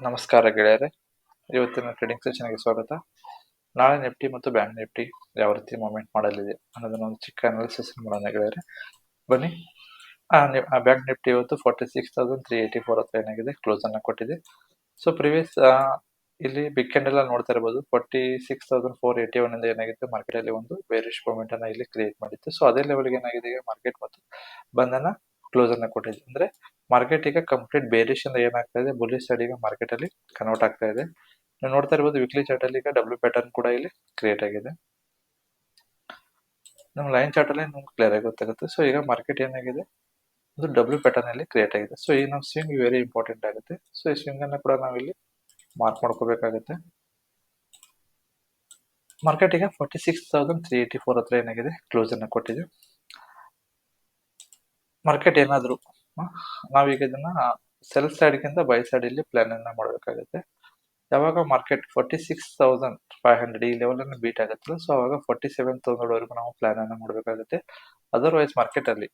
ನಮಸ್ಕಾರ ಗೆಳೆಯರೆ, ಇವತ್ತಿನ ಟ್ರೇಡಿಂಗ್ ಸೆಷನ್ಗೆ ಸ್ವಾಗತ. ನಾಳೆ ನಿಫ್ಟಿ ಮತ್ತು ಬ್ಯಾಂಕ್ ನಿಫ್ಟಿ ಯಾವ ರೀತಿ ಮೂವ್ಮೆಂಟ್ ಮಾಡಲಿದೆ ಅನ್ನೋದನ್ನ ಒಂದು ಚಿಕ್ಕ ಅನಾಲಿಸಿಸ್ ಮಾಡೋಣ ಗೆಳೆಯರೆ. ಬನ್ನಿ. ಬ್ಯಾಂಕ್ ನಿಫ್ಟಿ ಇವತ್ತು 46,384 ಹತ್ರ ಏನಾಗಿದೆ, ಕ್ಲೋಸ್ ಅನ್ನ ಕೊಟ್ಟಿದೆ. ಸೊ ಪ್ರಿವಿಯಸ್ ಇಲ್ಲಿ ಬಿಗ್ ಕ್ಯಾಂಡಲ್ ಅಲ್ಲಿ ನೋಡ್ತಾ ಇರಬಹುದು 46,481 ಇಂದ ಏನಾಗಿದೆ, ಮಾರ್ಕೆಟ್ ಅಲ್ಲಿ ಒಂದು ಬೇರಿಶ್ ಮೂವ್ಮೆಂಟ್ ಅನ್ನ ಇಲ್ಲಿ ಕ್ರಿಯೇಟ್ ಮಾಡಿತ್ತು. ಸೊ ಅದೇ ಲೆವೆಲ್ಗೆ ಏನಾಗಿದೆ, ಮಾರ್ಕೆಟ್ ಮತ್ತು ಬಂಧನ ಕ್ಲೋಸ್ ಅನ್ನ ಕೊಟ್ಟಿದೆ. ಅಂದ್ರೆ ಮಾರ್ಕೆಟ್ ಈಗ ಕಂಪ್ಲೀಟ್ ಬೇರಿಶ್ ಇಂದ ಏನಾಗ್ತಾ ಇದೆ, ಬುಲ್ಲಿಶ್ ಸೈಡ್ ಈಗ ಮಾರ್ಕೆಟ್ ಅಲ್ಲಿ ಕನ್ವರ್ಟ್ ಆಗ್ತಾ ಇದೆ. ನೀವು ನೋಡ್ತಾ ಇರಬಹುದು ವೀಕ್ಲಿ ಚಾರ್ಟ್ ಅಲ್ಲಿ ಈಗ ಡಬ್ಲ್ಯೂ ಪ್ಯಾಟರ್ನ್ ಕೂಡ ಇಲ್ಲಿ ಕ್ರಿಯೇಟ್ ಆಗಿದೆ. ನಮ್ಮ ಲೈನ್ ಚಾರ್ಟ್ ಅಲ್ಲಿ ನಮ್ಗೆ ಕ್ಲಿಯರ್ ಆಗಿ ಗೊತ್ತಾಗುತ್ತೆ. ಸೊ ಈಗ ಮಾರ್ಕೆಟ್ ಏನಾಗಿದೆ, ಒಂದು ಡಬ್ಲ್ಯೂ ಪ್ಯಾಟರ್ನ್ ಅಲ್ಲಿ ಕ್ರಿಯೇಟ್ ಆಗಿದೆ. ಸೊ ಈ ನಾವು ಸ್ವಿಂಗ್ ವೆರಿ ಇಂಪಾರ್ಟೆಂಟ್ ಆಗುತ್ತೆ. ಸೊ ಈ ಸ್ವಿಂಗ್ ಅನ್ನ ಕೂಡ ನಾವು ಇಲ್ಲಿ ಮಾರ್ಕ್ ಮಾಡ್ಕೋಬೇಕಾಗುತ್ತೆ. ಮಾರ್ಕೆಟ್ ಈಗ 46,384 ಹತ್ರ ಏನಾಗಿದೆ, ಕ್ಲೋಸ್ ಅನ್ನ ಕೊಟ್ಟಿದೆ. ಮಾರ್ಕೆಟ್ ಏನಾದ್ರು ನಾವೀಗ ಇದನ್ನ ಸೆಲ್ ಸೈಡ್ ಗಿಂತ ಬೈ ಸೈಡ್ ಇಲ್ಲಿ ಪ್ಲಾನ್ ಅನ್ನ ಮಾಡಬೇಕಾಗುತ್ತೆ. ಯಾವಾಗ ಮಾರ್ಕೆಟ್ 46,500 ಈ ಲೆವೆಲ್ ಅನ್ನು ಬೀಟ್ ಆಗುತ್ತಲ್ಲ, ಸೊ ಅವಾಗ 47,000 ವರೆಗೂ ನಾವು ಪ್ಲಾನ್ ಅನ್ನ ಮಾಡಬೇಕಾಗುತ್ತೆ. ಅದರ್ವೈಸ್ ಮಾರ್ಕೆಟ್ ಅಲ್ಲಿ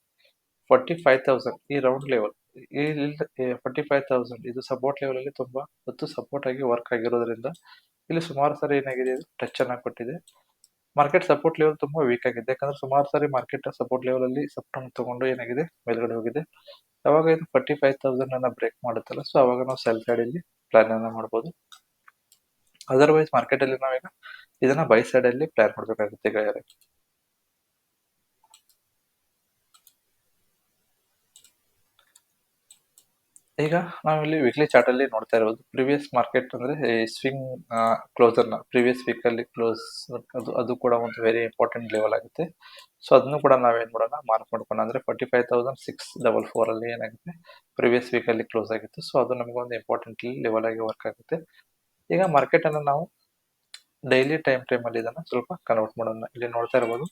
45,000 ಈ ರೌಂಡ್ ಲೆವೆಲ್, ಈ 45,000 ಇದು ಸಪೋರ್ಟ್ ಲೆವೆಲ್ ಅಲ್ಲಿ ತುಂಬಾ ಹೊತ್ತು ಸಪೋರ್ಟ್ ಆಗಿ ವರ್ಕ್ ಆಗಿರೋದ್ರಿಂದ ಇಲ್ಲಿ ಸುಮಾರು ಸಾರಿ ಏನಾಗಿದೆ, ಟಚ್ ಅನ್ನ ಕೊಟ್ಟಿದೆ. ಮಾರ್ಕೆಟ್ ಸಪೋರ್ಟ್ ಲೆವೆಲ್ ತುಂಬಾ ವೀಕ್ ಆಗಿದೆ, ಯಾಕಂದ್ರೆ ಸುಮಾರು ಸಾರಿ ಮಾರ್ಕೆಟ್ ಸಪೋರ್ಟ್ ಲೆವೆಲ್ ಅಲ್ಲಿ ಸಪೋರ್ಟ್ ತಗೊಂಡು ಏನಾಗಿದೆ, ಮೇಲ್ಗಡೆ ಹೋಗಿದೆ. ಯಾವಾಗ ಇದು 45,000 ಅನ್ನ ಬ್ರೇಕ್ ಮಾಡುತ್ತಲ್ಲ, ಸೊ ಅವಾಗ ನಾವು ಸೆಲ್ ಸೈಡ್ ಇಲ್ಲಿ ಪ್ಲಾನ್ ಅನ್ನ ಮಾಡಬಹುದು. ಅದರ್ವೈಸ್ ಮಾರ್ಕೆಟ್ ಅಲ್ಲಿ ನಾವೀಗ ಇದನ್ನ ಬೈ ಸೈಡ್ ಅಲ್ಲಿ ಪ್ಲಾನ್ ಮಾಡಬೇಕಾಗುತ್ತೆ ಗೆಳೆಯರೆ. ಈಗ ನಾವಿಲ್ಲಿ ವೀಕ್ಲಿ ಚಾರ್ಟ್ ಅಲ್ಲಿ ನೋಡ್ತಾ ಇರೋದು ಪ್ರಿವಿಯಸ್ ಮಾರ್ಕೆಟ್ ಅಂದ್ರೆ ಸ್ವಿಂಗ್ ಕ್ಲೋಸರ್ ನ ಪ್ರಿವಿಯಸ್ ವೀಕ್ ಅಲ್ಲಿ ಕ್ಲೋಸ್ ಅದು ಕೂಡ ಒಂದು ವೆರಿ ಇಂಪಾರ್ಟೆಂಟ್ ಲೆವೆಲ್ ಆಗುತ್ತೆ. ಸೊ ಅದನ್ನು ಕೂಡ ನಾವೇನ್ ಮಾಡೋಣ, ಮಾರ್ಕ್ ಮಾಡ್ಕೊಂಡು ಅಂದ್ರೆ 45,644 ಅಲ್ಲಿ ಏನಾಗುತ್ತೆ, ಪ್ರಿವಿಯಸ್ ವೀಕ್ ಅಲ್ಲಿ ಕ್ಲೋಸ್ ಆಗಿತ್ತು. ಸೊ ಅದು ನಮಗೆ ಒಂದು ಇಂಪಾರ್ಟೆಂಟ್ ಲೆವೆಲ್ ಆಗಿ ವರ್ಕ್ ಆಗುತ್ತೆ. ಈಗ ಮಾರ್ಕೆಟ್ ಅನ್ನ ನಾವು ಡೈಲಿ ಟೈಮ್ ಫ್ರೇಮ್ ಅಲ್ಲಿ ಇದನ್ನ ಸ್ವಲ್ಪ ಕನ್ವರ್ಟ್ ಮಾಡೋಣ. ಇಲ್ಲಿ ನೋಡ್ತಾ ಇರಬಹುದು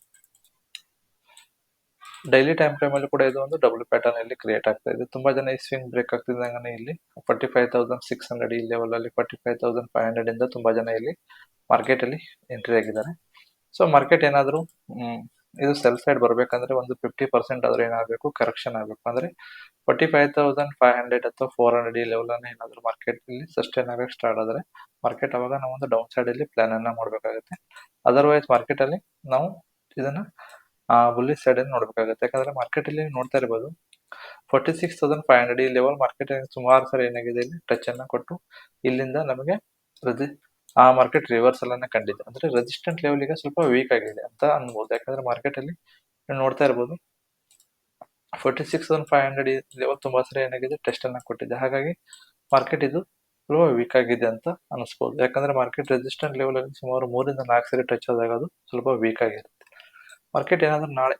ಡೈಲಿ ಟೈಮ್ ಫ್ರೇಮ್ ಅಲ್ಲಿ ಕೂಡ ಇದು ಒಂದು ಡಬ್ಲ್ಯೂ ಪ್ಯಾಟರ್ನ್ ಅಲ್ಲಿ ಕ್ರಿಯೇಟ್ ಆಗ್ತಾ ಇದೆ. ತುಂಬಾ ಜನ ಈ ಸ್ವಿಂಗ್ ಬ್ರೇಕ್ ಆಗ್ತಿದ್ದಂಗೆ ಇಲ್ಲಿ 45,600 ಈ ಲೆವೆಲ್ ಅಲ್ಲಿ 45,500 ಇಂದ ತುಂಬಾ ಜನ ಇಲ್ಲಿ ಮಾರ್ಕೆಟ್ ಅಲ್ಲಿ ಎಂಟ್ರಿ ಆಗಿದ್ದಾರೆ. ಸೊ ಮಾರ್ಕೆಟ್ ಏನಾದ್ರು ಇದು ಸೆಲ್ ಸೈಡ್ ಬರ್ಬೇಕಂದ್ರೆ ಒಂದು 50% ಆದ್ರೂ ಏನಾಗಬೇಕು, ಕರೆಕ್ಷನ್ ಆಗಬೇಕು. ಅಂದ್ರೆ 45,500 ಅಥವಾ 400 ಈ ಲೆವೆಲ್ ಅನ್ನ ಏನಾದ್ರು ಮಾರ್ಕೆಟ್ ಇಲ್ಲಿ ಸಸ್ಟೈನ್ ಆಗಕ್ಕೆ ಸ್ಟಾರ್ಟ್ ಆದ್ರೆ ಮಾರ್ಕೆಟ್ ಅವಾಗ ನಾವು ಒಂದು ಡೌನ್ ಸೈಡ್ ಅಲ್ಲಿ ಪ್ಲಾನ್ ಅನ್ನ ಮಾಡಬೇಕಾಗುತ್ತೆ. ಅದರ್ವೈಸ್ ಮಾರ್ಕೆಟ್ ಅಲ್ಲಿ ನಾವು ಇದನ್ನ ಬುಲ್ಲಿಶ್ ಸೈಡ್ ಅಲ್ಲಿ ನೋಡ್ಬೇಕಾಗುತ್ತೆ. ಯಾಕಂದ್ರೆ ಮಾರ್ಕೆಟ್ ಇಲ್ಲಿ ನೋಡ್ತಾ ಇರಬಹುದು 46,500 ಈ ಲೆವೆಲ್ ಮಾರ್ಕೆಟ್ ಸುಮಾರು ಸರಿ ಏನಾಗಿದೆ, ಇಲ್ಲಿ ಟಚ್ ಅನ್ನ ಕೊಟ್ಟು ಇಲ್ಲಿಂದ ನಮಗೆ ಆ ಮಾರ್ಕೆಟ್ ರಿವರ್ಸಲ್ ಅನ್ನ ಕಂಡಿದೆ. ಅಂದ್ರೆ ರೆಸಿಸ್ಟೆಂಟ್ ಲೆವೆಲ್ ಈಗ ಸ್ವಲ್ಪ ವೀಕ್ ಆಗಿದೆ ಅಂತ ಅನ್ಬೋದು. ಯಾಕಂದ್ರೆ ಮಾರ್ಕೆಟ್ ಅಲ್ಲಿ ನೋಡ್ತಾ ಇರಬಹುದು 46,500 ಈ ಲೆವೆಲ್ ತುಂಬಾ ಸರಿ ಏನಾಗಿದೆ, ಟೆಸ್ಟ್ ಅನ್ನ ಕೊಟ್ಟಿದೆ. ಹಾಗಾಗಿ ಮಾರ್ಕೆಟ್ ಇದು ಸ್ವಲ್ಪ ವೀಕ್ ಆಗಿದೆ ಅಂತ ಅನಿಸ್ಬೋದು. ಯಾಕಂದ್ರೆ ಮಾರ್ಕೆಟ್ ರೆಸಿಸ್ಟೆಂಟ್ ಲೆವೆಲ್ ಅಲ್ಲಿ ಸುಮಾರು 3 ಇಂದ 4 ಸರಿ ಟಚ್ ಆದಾಗ ಅದು ಸ್ವಲ್ಪ ವೀಕ್ ಆಗಿರುತ್ತೆ. ಮಾರ್ಕೆಟ್ ಏನಾದ್ರೂ ನಾಳೆ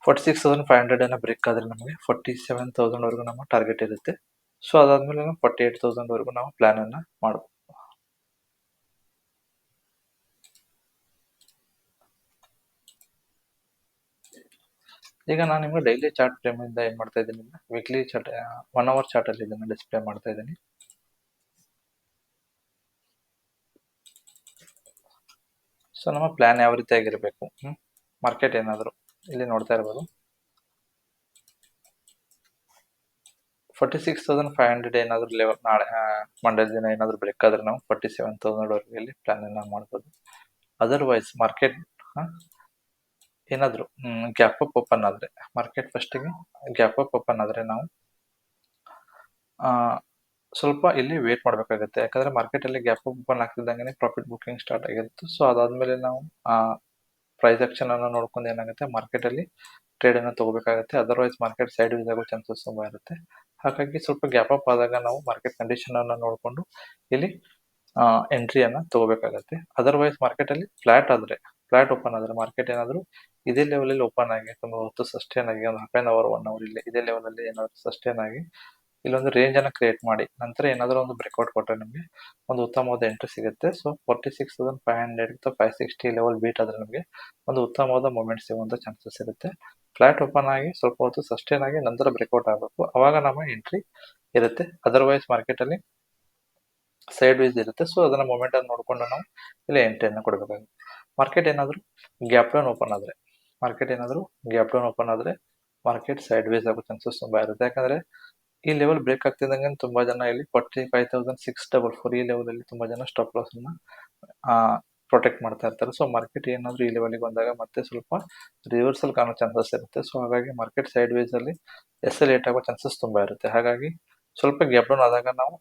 46,500 ಅನ್ನ ಬ್ರೇಕ್ ಆದ್ರೆ ನಮಗೆ 47,000 ವರೆಗೂ ನಮ್ಮ ಟಾರ್ಗೆಟ್ ಇರುತ್ತೆ. ಸೊ ಅದಾದ್ಮೇಲೆ 48,000 ವರೆಗೂ ನಾವು ಪ್ಲಾನ್ ಅನ್ನ ಮಾಡಬಹುದು. ಈಗ ನಾನು ನಿಮ್ಗೆ ಡೈಲಿ ಚಾರ್ಟ್ ಫ್ರೇಮ್ ಇಂದ ಏನ್ ಮಾಡ್ತಾ ಇದ್ದೀನಿ, ವೀಕ್ಲಿ ಚಾರ್ಟ್ 1 ಅವರ್ ಚಾರ್ಟ್ ಅಲ್ಲಿ ಇದನ್ನ ಡಿಸ್ಪ್ಲೇ ಮಾಡ್ತಾ ಇದ್ದೀನಿ. ಸೊ ನಮ್ಮ ಪ್ಲಾನ್ ಯಾವ ರೀತಿ ಆಗಿರ್ಬೇಕು, ಮಾರ್ಕೆಟ್ ಏನಾದ್ರು ಇಲ್ಲಿ ನೋಡ್ತಾ ಇರಬಹುದು 46,500 ಏನಾದ್ರು ಲೆವೆಲ್ ನಾಳೆ ಮಂಡೇ ದಿನ ಏನಾದ್ರು ಬ್ರೇಕ್ ಆದ್ರೆ ನಾವು 47,000 ವರೆಗೆ ಇಲ್ಲಿ ಪ್ಲಾನ್ ಅನ್ನ ಮಾಡಬಹುದು. ಅದರ್ವೈಸ್ ಮಾರ್ಕೆಟ್ ಏನಾದ್ರು ಗ್ಯಾಪ್ ಅಪ್ ಓಪನ್ ಆದ್ರೆ, ಮಾರ್ಕೆಟ್ ಫಸ್ಟ್ ಗೆ ಗ್ಯಾಪ್ ಅಪ್ ಓಪನ್ ಆದ್ರೆ ನಾವು ಸ್ವಲ್ಪ ಇಲ್ಲಿ ವೇಟ್ ಮಾಡ್ಬೇಕಾಗುತ್ತೆ. ಯಾಕಂದ್ರೆ ಮಾರ್ಕೆಟ್ ಅಲ್ಲಿ ಗ್ಯಾಪ್ ಅಪ್ ಓಪನ್ ಆಗ್ತಿದ್ದಂಗೆ ಪ್ರಾಫಿಟ್ ಬುಕಿಂಗ್ ಸ್ಟಾರ್ಟ್ ಆಗಿರುತ್ತೆ. ಸೊ ಅದಾದ್ಮೇಲೆ ನಾವು ಪ್ರೈಸ್ ಆಕ್ಷನ್ ಅನ್ನ ನೋಡ್ಕೊಂಡು ಏನಾಗುತ್ತೆ, ಮಾರ್ಕೆಟ್ ಅಲ್ಲಿ ಟ್ರೇಡ್ ಅನ್ನ ತಗೋಬೇಕಾಗುತ್ತೆ. ಅದರ್ವೈಸ್ ಮಾರ್ಕೆಟ್ ಸೈಡ್ ವೇಸ್ ಆಗೋ ಚಾನ್ಸಸ್ ತುಂಬಾ ಇರುತ್ತೆ. ಹಾಗಾಗಿ ಸ್ವಲ್ಪ ಗ್ಯಾಪ್ ಅಪ್ ಆದಾಗ ನಾವು ಮಾರ್ಕೆಟ್ ಕಂಡೀಷನ್ ಅನ್ನ ನೋಡ್ಕೊಂಡು ಇಲ್ಲಿ ಎಂಟ್ರಿಯನ್ನ ತಗೋಬೇಕಾಗತ್ತೆ. ಅದರ್ವೈಸ್ ಮಾರ್ಕೆಟ್ ಅಲ್ಲಿ ಫ್ಲಾಟ್ ಓಪನ್ ಆದ್ರೆ ಮಾರ್ಕೆಟ್ ಏನಾದ್ರು ಇದೇ ಲೆವೆಲ್ ಅಲ್ಲಿ ಓಪನ್ ಆಗಿ ತುಂಬಾ ಹೊತ್ತು ಸಸ್ಟೈನ್ ಆಗಿ ಒಂದು ಹಾಫ್ ಅನ್ ಅವರ್ 1 ಅವರ್ ಇಲ್ಲಿ ಇದೇ ಲೆವೆಲ್ ಅಲ್ಲಿ ಏನಾದ್ರು ಸಸ್ಟೈನ್ ಆಗಿ ಇಲ್ಲೊಂದು ರೇಂಜ್ ಅನ್ನ ಕ್ರಿಯೇಟ್ ಮಾಡಿ ನಂತರ ಏನಾದ್ರು ಒಂದು ಬ್ರೇಕ್ಔಟ್ ಕೊಟ್ಟರೆ ನಮಗೆ ಒಂದು ಉತ್ತಮವಾದ ಎಂಟ್ರಿ ಸಿಗುತ್ತೆ. ಸೊ 46,500 ಅಥವಾ 560 ಲೆವೆಲ್ ಬೀಟ್ ಆದ್ರೆ ನಮಗೆ ಒಂದು ಉತ್ತಮವಾದ ಮೂವ್ಮೆಂಟ್ ಸಿಗುವಂತ ಚಾನ್ಸಸ್ ಇರುತ್ತೆ. ಫ್ಲಾಟ್ ಓಪನ್ ಆಗಿ ಸ್ವಲ್ಪ ಹೊತ್ತು ಸಸ್ಟೈನ್ ಆಗಿ ನಂತರ ಬ್ರೇಕ್ಔಟ್ ಆಗಬೇಕು, ಅವಾಗ ನಮ್ಮ ಎಂಟ್ರಿ ಇರುತ್ತೆ. ಅದರ್ವೈಸ್ ಮಾರ್ಕೆಟ್ ಅಲ್ಲಿ ಸೈಡ್ ವೇಸ್ ಇರುತ್ತೆ. ಸೊ ಅದನ್ನ ಮೂವ್ಮೆಂಟ್ ಅನ್ನು ನೋಡ್ಕೊಂಡು ನಾವು ಇಲ್ಲಿ ಎಂಟ್ರಿಯನ್ನು ಕೊಡಬೇಕಾಗುತ್ತೆ. ಮಾರ್ಕೆಟ್ ಏನಾದ್ರು ಗ್ಯಾಪ್ ಡೌನ್ ಓಪನ್ ಆದ್ರೆ ಮಾರ್ಕೆಟ್ ಸೈಡ್ ವೇಸ್ ಆಗೋ ಚಾನ್ಸಸ್ ತುಂಬಾ ಇರುತ್ತೆ. ಯಾಕಂದ್ರೆ ಈ ಲೆವೆಲ್ ಬ್ರೇಕ್ ಆಗ್ತಿದ್ದಂಗೆ ತುಂಬಾ ಜನ ಇಲ್ಲಿ 45,644 ಈ ಲೆವೆಲ್ ಅಲ್ಲಿ ತುಂಬಾ ಜನ ಸ್ಟಾಪ್ ಲಾಸ್ ಅನ್ನ ಪ್ರೊಟೆಕ್ಟ್ ಮಾಡ್ತಾ ಇರ್ತಾರೆ. ಸೊ ಮಾರ್ಕೆಟ್ ಏನಾದ್ರು ಈ ಲೆವೆಲ್ಗೆ ಬಂದಾಗ ಮತ್ತೆ ಸ್ವಲ್ಪ ರಿವರ್ಸಲ್ ಕಾಣೋ ಚಾನ್ಸಸ್ ಇರುತ್ತೆ. ಸೊ ಹಾಗಾಗಿ ಮಾರ್ಕೆಟ್ ಸೈಡ್ ವೇಸ್ ಅಲ್ಲಿ ಎಸ್ಸಲೇಟ್ ಆಗೋ ಚಾನ್ಸಸ್ ತುಂಬಾ ಇರುತ್ತೆ. ಹಾಗಾಗಿ ಸ್ವಲ್ಪ ಗ್ಯಾಪ್ ಡೌನ್ ಆದಾಗ ನಾವು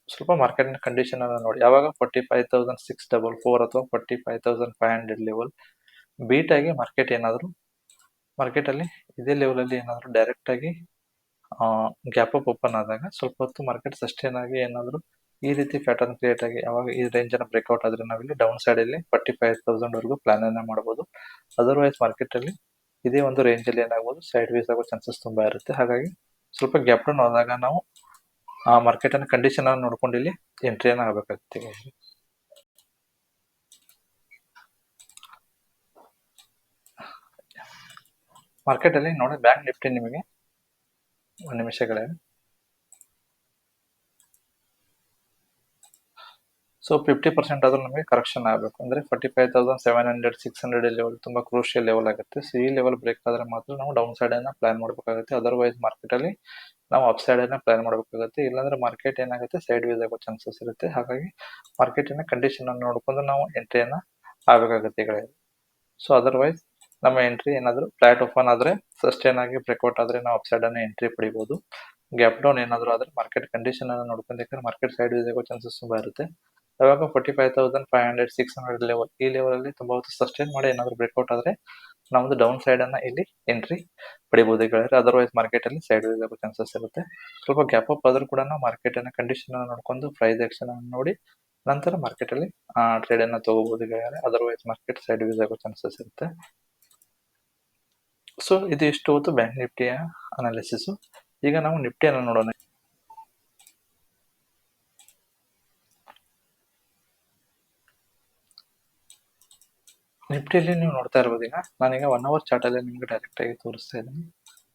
ಸ್ವಲ್ಪ ಮಾರ್ಕೆಟ್ ಕಂಡೀಷನ್ ಅನ್ನ ನೋಡಿ, ಯಾವಾಗ 45,644 ಅಥವಾ 45,500 ಲೆವೆಲ್ ಬೀಟ್ ಆಗಿ ಮಾರ್ಕೆಟ್ ಅಲ್ಲಿ ಇದೇ ಲೆವೆಲ್ ಅಲ್ಲಿ ಏನಾದ್ರು ಡೈರೆಕ್ಟ್ ಆಗಿ ಗ್ಯಾಪ್ ಅಪ್ ಓಪನ್ ಆದಾಗ ಸ್ವಲ್ಪ ಹೊತ್ತು ಮಾರ್ಕೆಟ್ ಸಸ್ಟೈನ್ ಆಗಿ ಏನಾದ್ರು ಈ ರೀತಿ ಪ್ಯಾಟರ್ನ್ ಕ್ರಿಯೇಟ್ ಆಗಿ ಯಾವಾಗ ಈ ರೇಂಜ್ ಅನ್ನ ಬ್ರೇಕ್ಔಟ್ ಆದ್ರೆ ನಾವಿಲ್ಲಿ ಡೌನ್ ಸೈಡ್ ಅಲ್ಲಿ 45,000 ವರೆಗೂ ಪ್ಲಾನ್ ಅನ್ನ ಮಾಡಬಹುದು. ಅದರ್ವೈಸ್ ಮಾರ್ಕೆಟ್ ಅಲ್ಲಿ ಇದೇ ಒಂದು ರೇಂಜ್ ಅಲ್ಲಿ ಏನಾಗಬಹುದು ಸೈಡ್ ವೇಸ್ ಆಗೋ ಚಾನ್ಸಸ್ ತುಂಬಾ ಇರುತ್ತೆ. ಹಾಗಾಗಿ ಸ್ವಲ್ಪ ಗ್ಯಾಪ್ ಡೌನ್ ಆದಾಗ ನಾವು ಆ ಮಾರ್ಕೆಟ್ ಅನ್ನ ಕಂಡೀಷನ್ ಅನ್ನು ನೋಡ್ಕೊಂಡು ಇಲ್ಲಿ ಎಂಟ್ರಿಯನ್ನ ಆಗಬೇಕಾಗುತ್ತೆ. ಮಾರ್ಕೆಟ್ ಅಲ್ಲಿ ನೋಡಿ ಬ್ಯಾಂಕ್ ನಿಫ್ಟಿ ನಿಮಗೆ ಒಂದು ನಿಮಿಷಗಳೇ. ಸೊ 50% ಆದ್ರೂ ನಮಗೆ ಕರೆಕ್ಷನ್ ಆಗಬೇಕು ಅಂದ್ರೆ 45,700 600 ಲೆವೆಲ್ ತುಂಬಾ ಕ್ರೂಷಿಯಲ್ ಲೆವೆಲ್ ಆಗುತ್ತೆ. ಸೊ ಈ ಲೆವೆಲ್ ಬ್ರೇಕ್ ಆದ್ರೆ ಮಾತ್ರ ನಾವು ಡೌನ್ ಸೈಡ್ ಅನ್ನ ಪ್ಲಾನ್ ಮಾಡಬೇಕಾಗುತ್ತೆ. ಅದರ್ವೈಸ್ ಮಾರ್ಕೆಟ್ ಅಲ್ಲಿ ನಾವು ಅಪ್ ಸೈಡ್ ಅನ್ನ ಪ್ಲಾನ್ ಮಾಡಬೇಕಾಗುತ್ತೆ. ಇಲ್ಲಾಂದ್ರೆ ಮಾರ್ಕೆಟ್ ಏನಾಗುತ್ತೆ ಸೈಡ್ ವೇಸ್ ಆಗೋ ಚಾನ್ಸಸ್ ಇರುತ್ತೆ. ಹಾಗಾಗಿ ಮಾರ್ಕೆಟಿನ ಕಂಡೀಷನ್ ಅನ್ನು ನೋಡ್ಕೊಂಡು ನಾವು ಎಂಟ್ರಿಯನ್ನ ಆಗಬೇಕಾಗುತ್ತೆ ಗೆಳೆಯರೆ. ಸೊ ಅದರ್ವೈಸ್ ನಮ್ಮ ಎಂಟ್ರಿ ಏನಾದ್ರು ಫ್ಲಾಟ್ ಓಪನ್ ಆದ್ರೆ ಸಸ್ಟೈನ್ ಆಗಿ ಬ್ರೇಕ್ಔಟ್ ಆದ್ರೆ ನಾವು ಅಪ್ ಸೈಡ್ ಅನ್ನ ಎಂಟ್ರಿ ಪಡಿಬಹುದು. ಗ್ಯಾಪ್ ಡೌನ್ ಏನಾದ್ರು ಆದ್ರೆ ಮಾರ್ಕೆಟ್ ಕಂಡೀಷನ್ ಅನ್ನು ನೋಡ್ಕೊಂಡು, ಯಾಕಂದ್ರೆ ಮಾರ್ಕೆಟ್ ಸೈಡ್ ವೇಸ್ ಆಗೋ ಚಾನ್ಸಸ್ ತುಂಬಾ ಇರುತ್ತೆ. ಯಾವಾಗ 45,500 600 ಲೆವೆಲ್ ಈ ಲೆವೆಲ್ ಅಲ್ಲಿ ತುಂಬಾ ಹೊತ್ತು ಸಸ್ಟೈನ್ ಮಾಡಿ ಏನಾದ್ರು ಬ್ರೇಕ್ಔಟ್ ಆದ್ರೆ ನಮ್ದು ಡೌನ್ ಸೈಡ್ ಅನ್ನ ಇಲ್ಲಿ ಎಂಟ್ರಿ ಪಡಿಬಹುದು ಗೆಳೆಯರೆ. ಅದರ್ವೈಸ್ ಮಾರ್ಕೆಟ್ ಅಲ್ಲಿ ಸೈಡ್ ವೇಸ್ ಆಗೋ ಚಾನ್ಸಸ್ ಇರುತ್ತೆ. ಸ್ವಲ್ಪ ಗ್ಯಾಪ್ ಅಪ್ ಆದ್ರೂ ಕೂಡ ನಾವು ಮಾರ್ಕೆಟ್ ಅನ್ನ ಕಂಡೀಷನ್ ಅನ್ನು ನೋಡ್ಕೊಂಡು ಪ್ರೈಸ್ ಆಕ್ಷನ್ ಅನ್ನು ನೋಡಿ ನಂತರ ಮಾರ್ಕೆಟ್ ಅಲ್ಲಿ ಟ್ರೇಡ್ ಅನ್ನ ತಗೋಬಹುದು ಗೆಳೆಯರೆ. ಅದರ್ವೈಸ್ ಮಾರ್ಕೆಟ್ ಸೈಡ್ ವೇಸ್ ಆಗೋ ಚಾನ್ಸಸ್ ಇರುತ್ತೆ. ಸೊ ಇದು ಇಷ್ಟು ಹೊತ್ತು ಬ್ಯಾಂಕ್ ನಿಫ್ಟಿಯ ಅನಾಲಿಸಿಸ್. ಈಗ ನಾವು ನಿಫ್ಟಿಯನ್ನು ನೋಡೋಣ. ನಿಫ್ಟಿಯಲ್ಲಿ ನೀವು ನೋಡ್ತಾ ಇರ್ಬೋದು, ಈಗ ನಾನೀಗ 1 ಅವರ್ ಚಾರ್ಟ್ ಅಲ್ಲಿ ನಿಮ್ಗೆ ಡೈರೆಕ್ಟ್ ಆಗಿ ತೋರಿಸ್ತಾ ಇದ್ದೀನಿ.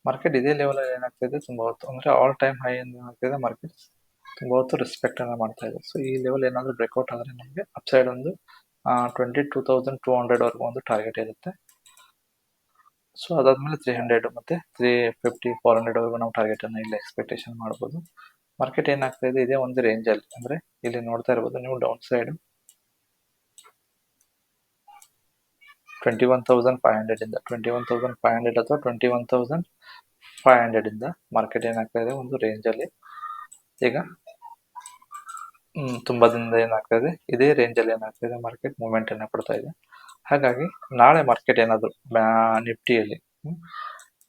ಮಾರ್ಕೆಟ್ ಇದೇ ಲೆವೆಲ್ ಅಲ್ಲಿ ಏನಾಗ್ತಿದೆ ತುಂಬಾ ಹೊತ್ತು ಅಂದ್ರೆ ಆಲ್ ಟೈಮ್ ಹೈ ಏನಾಗ್ತಿದೆ ಮಾರ್ಕೆಟ್ ತುಂಬಾ ಹೊತ್ತು ರೆಸ್ಪೆಕ್ಟ್ ಅನ್ನ ಮಾಡ್ತಾ ಇದೆ. ಸೊ ಈ ಲೆವೆಲ್ ಏನಾದ್ರು ಬ್ರೇಕ್ಔಟ್ ಆದ್ರೆ ನಮಗೆ ಅಪ್ ಸೈಡ್ ಒಂದು 22,200 ವರೆಗೂ ಒಂದು ಟಾರ್ಗೆಟ್ ಇರುತ್ತೆ. ಸೊ ಅದಾದ್ಮೇಲೆ 300 ಮತ್ತೆ 350 400 ವರೆಗೂ ನಾವು ಟಾರ್ಗೆಟ್ ಅನ್ನ ಇಲ್ಲಿ ಎಕ್ಸ್ಪೆಕ್ಟೇಷನ್ ಮಾಡಬಹುದು. ಮಾರ್ಕೆಟ್ ಏನಾಗ್ತಾ ಇದೆ ಇದೇ ಒಂದು ರೇಂಜ್ ಅಲ್ಲಿ ಅಂದ್ರೆ ಇಲ್ಲಿ ನೋಡ್ತಾ ಇರ್ಬೋದು ನೀವು ಡೌನ್ ಸೈಡ್ 21,500 ಇಂದ 21,500 ಅಥವಾ 21,500 ಇಂದ ಮಾರ್ಕೆಟ್ ಏನಾಗ್ತಾ ಇದೆ ಒಂದು ರೇಂಜ್ ಅಲ್ಲಿ ಈಗ ತುಂಬಾ ದಿನದಿಂದ ಏನಾಗ್ತಾ ಇದೆ ಇದೇ ರೇಂಜ್ ಅಲ್ಲಿ ಏನಾಗ್ತಾ ಇದೆ ಮಾರ್ಕೆಟ್ ಮೂವ್ಮೆಂಟ್ ಅನ್ನ ಕೊಡ್ತಾ ಇದೆ. ಹಾಗಾಗಿ ನಾಳೆ ಮಾರ್ಕೆಟ್ ಏನಾದ್ರು ನಿಫ್ಟಿಯಲ್ಲಿ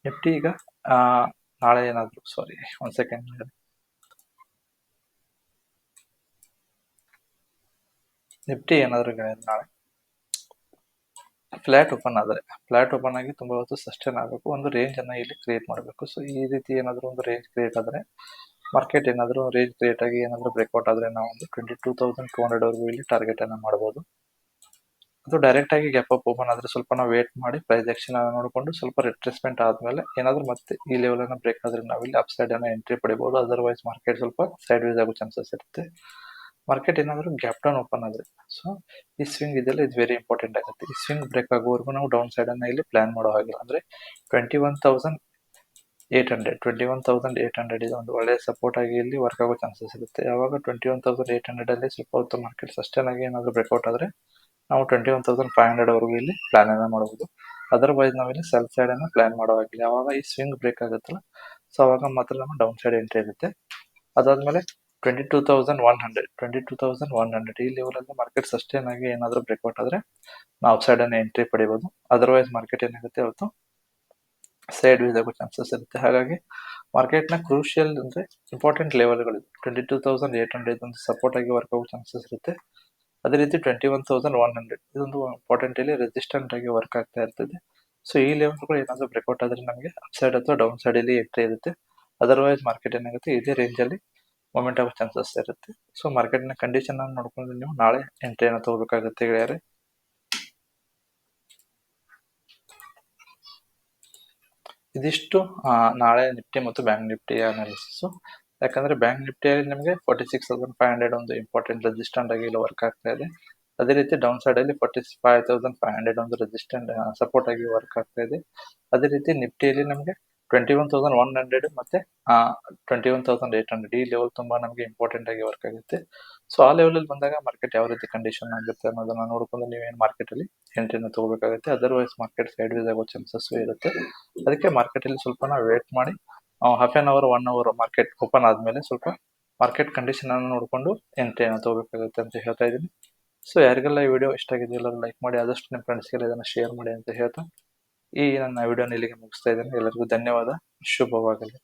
ನಿಫ್ಟಿ ಈಗ ನಾಳೆ ಏನಾದ್ರು ಒಂದ್ ಸೆಕೆಂಡ್ ನಿಫ್ಟಿ ಏನಾದ್ರು ನಾಳೆ ಫ್ಲಾಟ್ ಓಪನ್ ಆಗಿ ತುಂಬಾ ಹೊತ್ತು ಸಸ್ಟೈನ್ ಆಗಬೇಕು, ಒಂದು ರೇಂಜ್ ಅನ್ನ ಇಲ್ಲಿ ಕ್ರಿಯೇಟ್ ಮಾಡಬೇಕು. ಸೊ ಈ ರೀತಿ ಏನಾದ್ರು ಒಂದು ರೇಂಜ್ ಕ್ರಿಯೇಟ್ ಆದ್ರೆ ಮಾರ್ಕೆಟ್ ಏನಾದ್ರು ರೇಂಜ್ ಕ್ರಿಯೇಟ್ ಆಗಿ ಏನಾದ್ರು ಬ್ರೇಕ್ಔಟ್ ಆದ್ರೆ ನಾವು ಒಂದು 22,200 ವರೆಗೂ ಇಲ್ಲಿ ಟಾರ್ಗೆಟ್ ಅನ್ನ ಮಾಡಬಹುದು. ಅದು ಡೈರೆಕ್ಟ್ ಆಗಿ ಗ್ಯಾಪ್ ಅಪ್ ಓಪನ್ ಆದ್ರೆ ಸ್ವಲ್ಪ ನಾವು ವೇಟ್ ಮಾಡಿ ಪ್ರೈಸ್ ಆಕ್ಷನ್ ನೋಡಿಕೊಂಡು ಸ್ವಲ್ಪ ರಿಟ್ರೇಸ್ಮೆಂಟ್ ಆದ್ಮೇಲೆ ಏನಾದ್ರು ಮತ್ತೆ ಈ ಲೆವೆಲ್ ಅನ್ನ ಬ್ರೇಕ್ ಆದ್ರೆ ನಾವು ಇಲ್ಲಿ ಅಪ್ ಸೈಡ್ ಅನ್ನ ಎಂಟ್ರಿ ಪಡಿಬಹುದು. ಅದರ್ವೈಸ್ ಮಾರ್ಕೆಟ್ ಸ್ವಲ್ಪ ಸೈಡ್ ವೇಸ್ ಆಗೋ ಚಾನ್ಸಸ್ ಇರುತ್ತೆ. ಮಾರ್ಕೆಟ್ ಏನಾದ್ರು ಗ್ಯಾಪ್ ಡೌನ್ ಓಪನ್ ಆದ್ರೆ ಸೊ ಈ ಸ್ವಿಂಗ್ ಇದೆಲ್ಲ ಇದು ವೆರಿ ಇಂಪಾರ್ಟೆಂಟ್ ಆಗುತ್ತೆ. ಈ ಸ್ವಿಂಗ್ ಬ್ರೇಕ್ ಆಗೋವರೆಗೂ ನಾವು ಡೌನ್ ಸೈಡ್ ಅನ್ನ ಇಲ್ಲಿ ಪ್ಲಾನ್ ಮಾಡೋ ಹಾಗಿಲ್ಲ. ಅಂದ್ರೆ 21,800 ಇದು ಒಂದು ಒಳ್ಳೆ ಸಪೋರ್ಟ್ ಆಗಿ ಇಲ್ಲಿ ವರ್ಕ್ ಆಗೋ ಚಾನ್ಸಸ್ ಇರುತ್ತೆ. ಯಾವಾಗ 21,800 ಅಲ್ಲಿ ಸ್ವಲ್ಪ ಹೊತ್ತು ಮಾರ್ಕೆಟ್ ಸಸ್ಟೈನ್ ಆಗಿ ಏನಾದ್ರು ಬ್ರೇಕ್ಔಟ್ ಆದ್ರೆ ನಾವು 21,500 ವರೆಗೂ ಇಲ್ಲಿ ಪ್ಲಾನ್ ಅನ್ನ ಮಾಡಬಹುದು. ಅದರ್ವೈಸ್ ನಾವಿಲ್ಲಿ ಸೆಲ್ ಸೈಡ್ ಅನ್ನ ಪ್ಲಾನ್ ಮಾಡೋ ಹಾಗಿಲ್ಲ. ಯಾವಾಗ ಈ ಸ್ವಿಂಗ್ ಬ್ರೇಕ್ ಆಗುತ್ತಲ್ಲ ಸೊ ಅವಾಗ ಮಾತ್ರ ನಮ್ಮ ಡೌನ್ ಸೈಡ್ ಎಂಟ್ರಿ ಇರುತ್ತೆ. ಅದಾದ್ಮೇಲೆ 22,100 ಈ ಲೆವೆಲ್ ಅಲ್ಲಿ ಮಾರ್ಕೆಟ್ ಸಸ್ಟೈನ್ ಆಗಿ ಏನಾದ್ರು ಬ್ರೇಕ್ಔಟ್ ಆದ್ರೆ ನಾವು ಅಪ್ ಸೈಡ್ ಅನ್ನ ಎಂಟ್ರಿ ಪಡಿಬಹುದು. ಅದರ್ವೈಸ್ ಮಾರ್ಕೆಟ್ ಏನಾಗುತ್ತೆ ಅವತ್ತು ಸೈಡ್ ವೇಸ್ ಆಗೋ ಚಾನ್ಸಸ್ ಇರುತ್ತೆ. ಹಾಗಾಗಿ ಮಾರ್ಕೆಟ್ ನ ಕ್ರೂಷಿಯಲ್ ಅಂದ್ರೆ ಇಂಪಾರ್ಟೆಂಟ್ ಲೆವೆಲ್ಗಳು 22,800 ಒಂದು ಸಪೋರ್ಟ್ ಆಗಿ ವರ್ಕ್ ಆಗೋ ಚಾನ್ಸಸ್ ಇರುತ್ತೆ. ಅದೇ ರೀತಿ 21,100 ಇದೊಂದು ಇಂಪಾರ್ಟೆಂಟ್ ಇಲ್ಲಿ ರೆಸಿಸ್ಟೆಂಟ್ ಆಗಿ ವರ್ಕ್ ಆಗ್ತಾ ಇರ್ತದೆ. ಸೊ ಈ ಲೆವೆಲ್ಗಳು ಏನಾದ್ರು ಬ್ರೇಕ್ಔಟ್ ಆದ್ರೆ ನಮಗೆ ಅಪ್ ಸೈಡ್ ಅಥವಾ ಡೌನ್ ಸೈಡ್ ಅಲ್ಲಿ ಎಂಟ್ರಿ ಇರುತ್ತೆ. ಅದರ್ವೈಸ್ ಮಾರ್ಕೆಟ್ ಏನಾಗುತ್ತೆ ಇದೇ ರೇಂಜ್ ಅಲ್ಲಿ ಮೂವ್ಮೆಂಟ್ ಆಗೋ ಚಾನ್ಸಸ್ ಇರುತ್ತೆ. ಸೊ ಮಾರ್ಕೆಟ್ ನ ಕಂಡೀಷನ್ ಅನ್ನು ನೋಡ್ಕೊಂಡು ನೀವು ನಾಳೆ ಎಂಟ್ರಿಯನ್ನು ತಗೋಬೇಕಾಗುತ್ತೆ ಗೆಳೆಯರೆ. ಇದಿಷ್ಟು ನಾಳೆ ನಿಫ್ಟಿ ಮತ್ತು ಬ್ಯಾಂಕ್ ನಿಫ್ಟಿಯ ಅನಾಲಿಸಿಸ್. ಯಾಕಂದ್ರೆ ಬ್ಯಾಂಕ್ ನಿಫ್ಟಿಯಲ್ಲಿ ನಿಮಗೆ 46,500 ಒಂದು ಇಂಪಾರ್ಟೆಂಟ್ ರೆಸಿಸ್ಟೆಂಟ್ ಆಗಿ ಇಲ್ಲಿ ವರ್ಕ್ ಆಗ್ತಾ ಇದೆ. ಅದೇ ರೀತಿ ಡೌನ್ ಸೈಡ್ ಅಲ್ಲಿ 45,500 ಒಂದು ರೆಸಿಸ್ಟೆಂಟ್ ಸಪೋರ್ಟ್ ಆಗಿ ವರ್ಕ್ ಆಗ್ತಾ ಇದೆ. ಅದೇ ರೀತಿ ನಿಫ್ಟಿಯಲ್ಲಿ ನಮಗೆ 21,100 ಮತ್ತೆ 21,800 ಈ ಲೆವೆಲ್ ತುಂಬಾ ನಮಗೆ ಇಂಪಾರ್ಟೆಂಟ್ ಆಗಿ ವರ್ಕ್ ಆಗುತ್ತೆ. ಸೊ ಆ ಲೆವೆಲ್ ಅಲ್ಲಿ ಬಂದಾಗ ಮಾರ್ಕೆಟ್ ಯಾವ ರೀತಿ ಕಂಡೀಷನ್ ಆಗುತ್ತೆ ಅನ್ನೋದನ್ನ ನೋಡ್ಕೊಂಡು ನೀವೇನು ಮಾರ್ಕೆಟ್ ಅಲ್ಲಿ ಎಂಟ್ರಿನ ತಗೋಬೇಕಾಗುತ್ತೆ. ಅದರ್ವೈಸ್ ಮಾರ್ಕೆಟ್ ಸೈಡ್ ವೇಸ್ ಆಗೋ ಚಾನ್ಸಸ್ ಇರುತ್ತೆ. ಅದಕ್ಕೆ ಮಾರ್ಕೆಟ್ ಅಲ್ಲಿ ಸ್ವಲ್ಪ ನಾವು ವೇಟ್ ಮಾಡಿ half an hour 1 hour market open ಆದ್ಮೇಲೆ ಸ್ವಲ್ಪ ಮಾರ್ಕೆಟ್ ಕಂಡೀಷನ್ ಅನ್ನು ನೋಡಿಕೊಂಡು ಎಂಟ್ರಿಯನ್ನು ತಗೋಬೇಕಾಗುತ್ತೆ ಅಂತ ಹೇಳ್ತಾ ಇದ್ದೀನಿ. ಸೊ ಯಾರಿಗೆಲ್ಲ ಈ ವಿಡಿಯೋ ಇಷ್ಟ ಆಗಿದೆ ಎಲ್ಲರೂ ಲೈಕ್ ಮಾಡಿ, ಆದಷ್ಟು ನಿಮ್ಮ ಫ್ರೆಂಡ್ಸ್ಗೆಲ್ಲ ಇದನ್ನು ಶೇರ್ ಮಾಡಿ ಅಂತ ಹೇಳ್ತಾ ಈ ನನ್ನ ವಿಡಿಯೋನ ಇಲ್ಲಿಗೆ ಮುಗಿಸ್ತಾ ಇದ್ದೀನಿ. ಎಲ್ಲರಿಗೂ ಧನ್ಯವಾದ. ಶುಭವಾಗಲಿ.